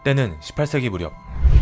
때는 18세기 무렵,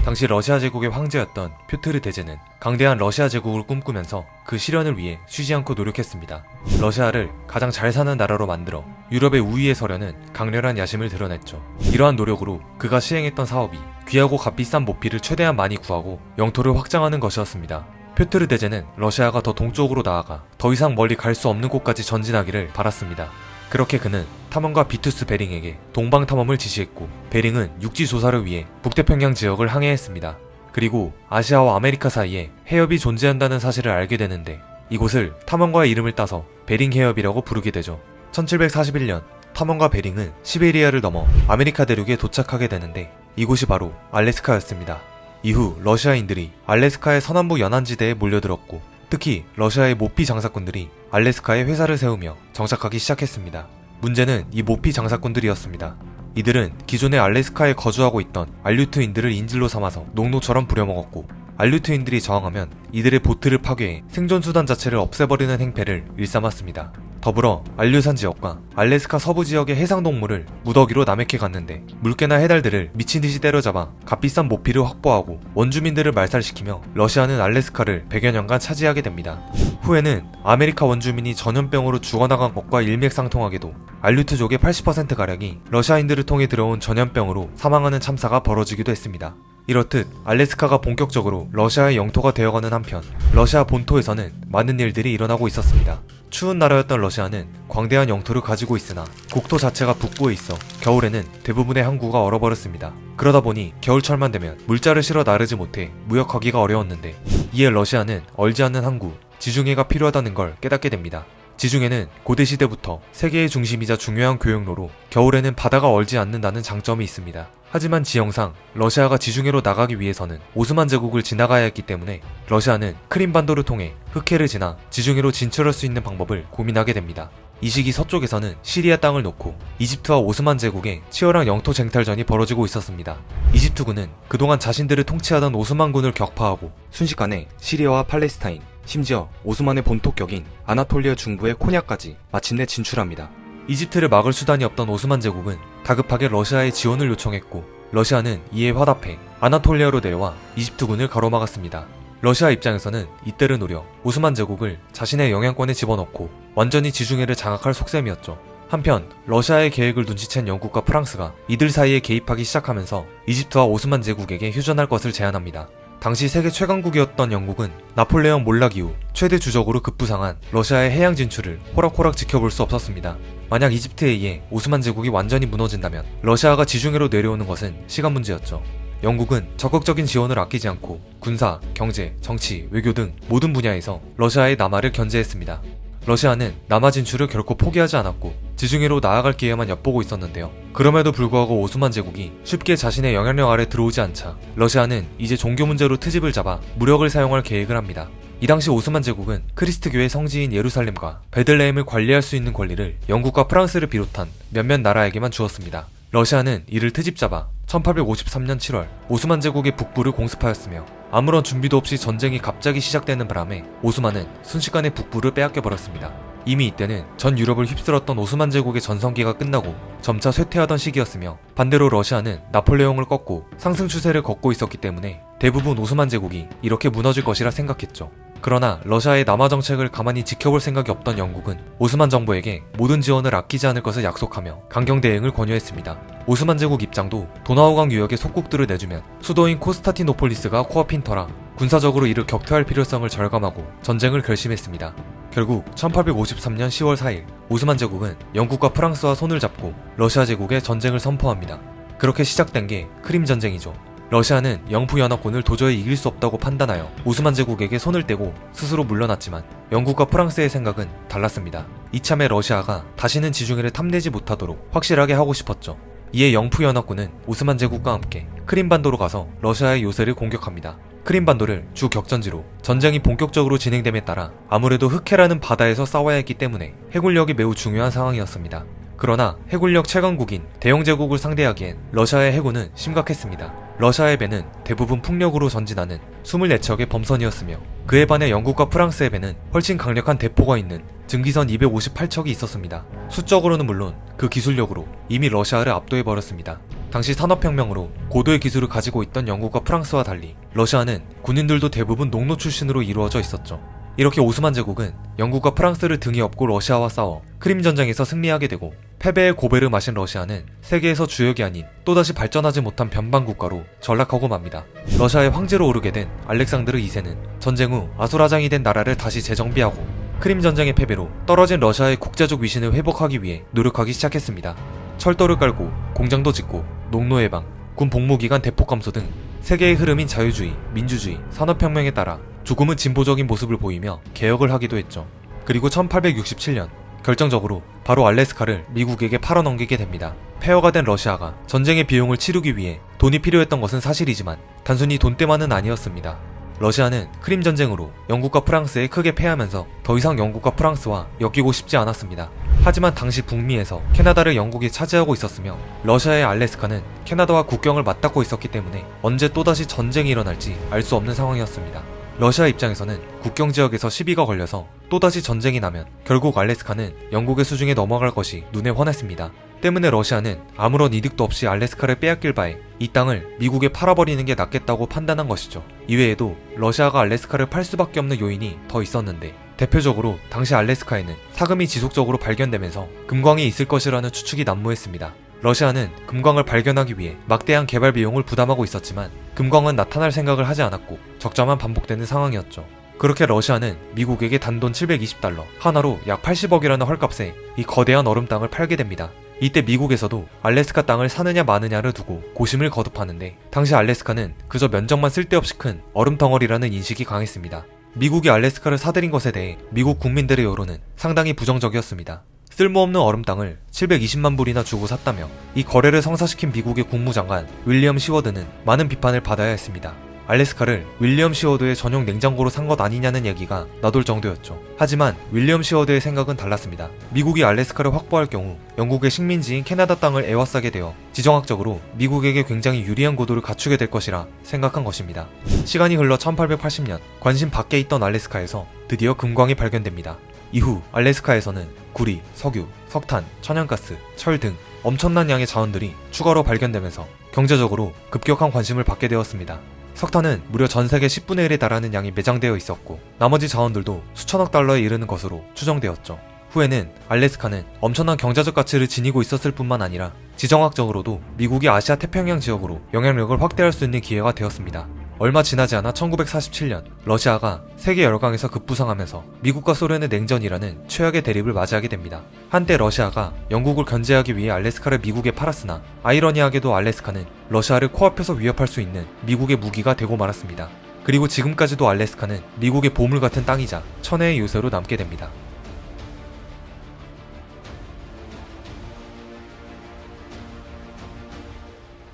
당시 러시아 제국의 황제였던 뾰트르 대제는 강대한 러시아 제국을 꿈꾸면서 그 실현을 위해 쉬지 않고 노력했습니다. 러시아를 가장 잘 사는 나라로 만들어 유럽의 우위에 서려는 강렬한 야심을 드러냈죠. 이러한 노력으로 그가 시행했던 사업이 귀하고 값비싼 모피를 최대한 많이 구하고 영토를 확장하는 것이었습니다. 뾰트르 대제는 러시아가 더 동쪽으로 나아가 더 이상 멀리 갈 수 없는 곳까지 전진하기를 바랐습니다. 그렇게 그는 탐험가 비투스 베링에게 동방 탐험을 지시했고, 베링은 육지 조사를 위해 북태평양 지역을 항해했습니다. 그리고 아시아와 아메리카 사이에 해협이 존재한다는 사실을 알게 되는데, 이곳을 탐험가의 이름을 따서 베링 해협이라고 부르게 되죠. 1741년 탐험가 베링은 시베리아를 넘어 아메리카 대륙에 도착하게 되는데, 이곳이 바로 알래스카였습니다. 이후 러시아인들이 알래스카의 서남부 연안지대에 몰려들었고, 특히 러시아의 모피 장사꾼들이 알래스카에 회사를 세우며 정착하기 시작했습니다. 문제는 이 모피 장사꾼들이었습니다. 이들은 기존에 알래스카에 거주하고 있던 알류트인들을 인질로 삼아서 농노처럼 부려먹었고, 알류트인들이 저항하면 이들의 보트를 파괴해 생존수단 자체를 없애버리는 행패를 일삼았습니다. 더불어 알류산 지역과 알래스카 서부 지역의 해상동물을 무더기로 남획해 갔는데, 물개나 해달들을 미친듯이 때려잡아 값비싼 모피를 확보하고 원주민들을 말살시키며 러시아는 알래스카를 100여 년간 차지하게 됩니다. 후에는 아메리카 원주민이 전염병으로 죽어나간 것과 일맥상통하게도 알류트족의 80%가량이 러시아인들을 통해 들어온 전염병으로 사망하는 참사가 벌어지기도 했습니다. 이렇듯 알래스카가 본격적으로 러시아의 영토가 되어가는 한편, 러시아 본토에서는 많은 일들이 일어나고 있었습니다. 추운 나라였던 러시아는 광대한 영토를 가지고 있으나 국토 자체가 북부에 있어 겨울에는 대부분의 항구가 얼어버렸습니다. 그러다 보니 겨울철만 되면 물자를 실어 나르지 못해 무역하기가 어려웠는데, 이에 러시아는 얼지 않는 항구, 지중해가 필요하다는 걸 깨닫게 됩니다. 지중해는 고대시대부터 세계의 중심이자 중요한 교역로로 겨울에는 바다가 얼지 않는다는 장점이 있습니다. 하지만 지형상 러시아가 지중해로 나가기 위해서는 오스만 제국을 지나가야 했기 때문에 러시아는 크림반도를 통해 흑해를 지나 지중해로 진출할 수 있는 방법을 고민하게 됩니다. 이 시기 서쪽에서는 시리아 땅을 놓고 이집트와 오스만 제국의 치열한 영토 쟁탈전이 벌어지고 있었습니다. 이집트군은 그동안 자신들을 통치하던 오스만군을 격파하고 순식간에 시리아와 팔레스타인, 심지어 오스만의 본토격인 아나톨리아 중부의 코냐까지 마침내 진출합니다. 이집트를 막을 수단이 없던 오스만 제국은 다급하게 러시아의 지원을 요청했고, 러시아는 이에 화답해 아나톨리아로 내려와 이집트군을 가로막았습니다. 러시아 입장에서는 이때를 노려 오스만 제국을 자신의 영향권에 집어넣고 완전히 지중해를 장악할 속셈이었죠. 한편 러시아의 계획을 눈치챈 영국과 프랑스가 이들 사이에 개입하기 시작하면서 이집트와 오스만 제국에게 휴전할 것을 제안합니다. 당시 세계 최강국이었던 영국은 나폴레옹 몰락 이후 최대 주적으로 급부상한 러시아의 해양 진출을 호락호락 지켜볼 수 없었습니다. 만약 이집트에 의해 오스만 제국이 완전히 무너진다면 러시아가 지중해로 내려오는 것은 시간 문제였죠. 영국은 적극적인 지원을 아끼지 않고 군사, 경제, 정치, 외교 등 모든 분야에서 러시아의 남하를 견제했습니다. 러시아는 남하 진출을 결코 포기하지 않았고 지중해로 나아갈 기회만 엿보고 있었는데요. 그럼에도 불구하고 오스만 제국이 쉽게 자신의 영향력 아래 들어오지 않자 러시아는 이제 종교 문제로 트집을 잡아 무력을 사용할 계획을 합니다. 이 당시 오스만 제국은 크리스트교의 성지인 예루살렘과 베들레헴을 관리할 수 있는 권리를 영국과 프랑스를 비롯한 몇몇 나라에게만 주었습니다. 러시아는 이를 트집잡아 1853년 7월 오스만 제국의 북부를 공습하였으며, 아무런 준비도 없이 전쟁이 갑자기 시작되는 바람에 오스만은 순식간에 북부를 빼앗겨버렸습니다. 이미 이때는 전 유럽을 휩쓸었던 오스만 제국의 전성기가 끝나고 점차 쇠퇴하던 시기였으며, 반대로 러시아는 나폴레옹을 꺾고 상승 추세를 걷고 있었기 때문에 대부분 오스만 제국이 이렇게 무너질 것이라 생각했죠. 그러나 러시아의 남하 정책을 가만히 지켜볼 생각이 없던 영국은 오스만 정부에게 모든 지원을 아끼지 않을 것을 약속하며 강경 대응을 권유했습니다. 오스만 제국 입장도 도나우강 유역의 속국들을 내주면 수도인 코스타티노폴리스가 코앞인 터라 군사적으로 이를 격퇴할 필요성을 절감하고 전쟁을 결심했습니다. 결국 1853년 10월 4일 오스만 제국은 영국과 프랑스와 손을 잡고 러시아 제국에 전쟁을 선포합니다. 그렇게 시작된 게 크림 전쟁이죠. 러시아는 영푸연합군을 도저히 이길 수 없다고 판단하여 오스만 제국에게 손을 떼고 스스로 물러났지만, 영국과 프랑스의 생각은 달랐습니다. 이참에 러시아가 다시는 지중해를 탐내지 못하도록 확실하게 하고 싶었죠. 이에 영푸연합군은 오스만 제국과 함께 크림반도로 가서 러시아의 요새를 공격합니다. 크림반도를 주 격전지로 전쟁이 본격적으로 진행됨에 따라 아무래도 흑해라는 바다에서 싸워야 했기 때문에 해군력이 매우 중요한 상황이었습니다. 그러나 해군력 최강국인 대영제국을 상대하기엔 러시아의 해군은 심각했습니다. 러시아의 배는 대부분 풍력으로 전진하는 24척의 범선이었으며, 그에 반해 영국과 프랑스의 배는 훨씬 강력한 대포가 있는 증기선 258척이 있었습니다. 수적으로는 물론 그 기술력으로 이미 러시아를 압도해버렸습니다. 당시 산업혁명으로 고도의 기술을 가지고 있던 영국과 프랑스와 달리 러시아는 군인들도 대부분 농노 출신으로 이루어져 있었죠. 이렇게 오스만 제국은 영국과 프랑스를 등에 업고 러시아와 싸워 크림 전쟁에서 승리하게 되고, 패배의 고배를 마신 러시아는 세계에서 주역이 아닌 또다시 발전하지 못한 변방 국가로 전락하고 맙니다. 러시아의 황제로 오르게 된 알렉산드르 2세는 전쟁 후 아수라장이 된 나라를 다시 재정비하고 크림 전쟁의 패배로 떨어진 러시아의 국제적 위신을 회복하기 위해 노력하기 시작했습니다. 철도를 깔고 공장도 짓고 농노 해방, 군 복무기간 대폭 감소 등 세계의 흐름인 자유주의, 민주주의, 산업혁명에 따라 조금은 진보적인 모습을 보이며 개혁을 하기도 했죠. 그리고 1867년 결정적으로 바로 알래스카를 미국에게 팔아넘기게 됩니다. 폐허가 된 러시아가 전쟁의 비용을 치르기 위해 돈이 필요했던 것은 사실이지만 단순히 돈 때만은 아니었습니다. 러시아는 크림 전쟁으로 영국과 프랑스에 크게 패하면서 더 이상 영국과 프랑스와 엮이고 싶지 않았습니다. 하지만 당시 북미에서 캐나다를 영국이 차지하고 있었으며 러시아의 알래스카는 캐나다와 국경을 맞닿고 있었기 때문에 언제 또다시 전쟁이 일어날지 알 수 없는 상황이었습니다. 러시아 입장에서는 국경 지역에서 시비가 걸려서 또다시 전쟁이 나면 결국 알래스카는 영국의 수중에 넘어갈 것이 눈에 훤했습니다. 때문에 러시아는 아무런 이득도 없이 알래스카를 빼앗길 바에 이 땅을 미국에 팔아버리는 게 낫겠다고 판단한 것이죠. 이외에도 러시아가 알래스카를 팔 수밖에 없는 요인이 더 있었는데, 대표적으로 당시 알래스카에는 사금이 지속적으로 발견되면서 금광이 있을 것이라는 추측이 난무했습니다. 러시아는 금광을 발견하기 위해 막대한 개발 비용을 부담하고 있었지만 금광은 나타날 생각을 하지 않았고 적자만 반복되는 상황이었죠. 그렇게 러시아는 미국에게 단돈 720달러, 하나로 약 80억이라는 헐값에 이 거대한 얼음 땅을 팔게 됩니다. 이때 미국에서도 알래스카 땅을 사느냐 마느냐를 두고 고심을 거듭하는데, 당시 알래스카는 그저 면적만 쓸데없이 큰 얼음 덩어리라는 인식이 강했습니다. 미국이 알래스카를 사들인 것에 대해 미국 국민들의 여론은 상당히 부정적이었습니다. 쓸모없는 얼음 땅을 720만 불이나 주고 샀다며 이 거래를 성사시킨 미국의 국무장관 윌리엄 시워드는 많은 비판을 받아야 했습니다. 알래스카를 윌리엄 시워드의 전용 냉장고로 산 것 아니냐는 얘기가 나돌 정도였죠. 하지만 윌리엄 시워드의 생각은 달랐습니다. 미국이 알래스카를 확보할 경우 영국의 식민지인 캐나다 땅을 에워싸게 되어 지정학적으로 미국에게 굉장히 유리한 구도를 갖추게 될 것이라 생각한 것입니다. 시간이 흘러 1880년, 관심 밖에 있던 알래스카에서 드디어 금광이 발견됩니다. 이후 알래스카에서는 구리, 석유, 석탄, 천연가스, 철 등 엄청난 양의 자원들이 추가로 발견되면서 경제적으로 급격한 관심을 받게 되었습니다. 석탄은 무려 전 세계 10분의 1에 달하는 양이 매장되어 있었고, 나머지 자원들도 수천억 달러에 이르는 것으로 추정되었죠. 후에는 알래스카는 엄청난 경제적 가치를 지니고 있었을 뿐만 아니라 지정학적으로도 미국이 아시아 태평양 지역으로 영향력을 확대할 수 있는 기회가 되었습니다. 얼마 지나지 않아 1947년 러시아가 세계 열강에서 급부상하면서 미국과 소련의 냉전이라는 최악의 대립을 맞이하게 됩니다. 한때 러시아가 영국을 견제하기 위해 알래스카를 미국에 팔았으나 아이러니하게도 알래스카는 러시아를 코앞에서 위협할 수 있는 미국의 무기가 되고 말았습니다. 그리고 지금까지도 알래스카는 미국의 보물 같은 땅이자 천혜의 요새로 남게 됩니다.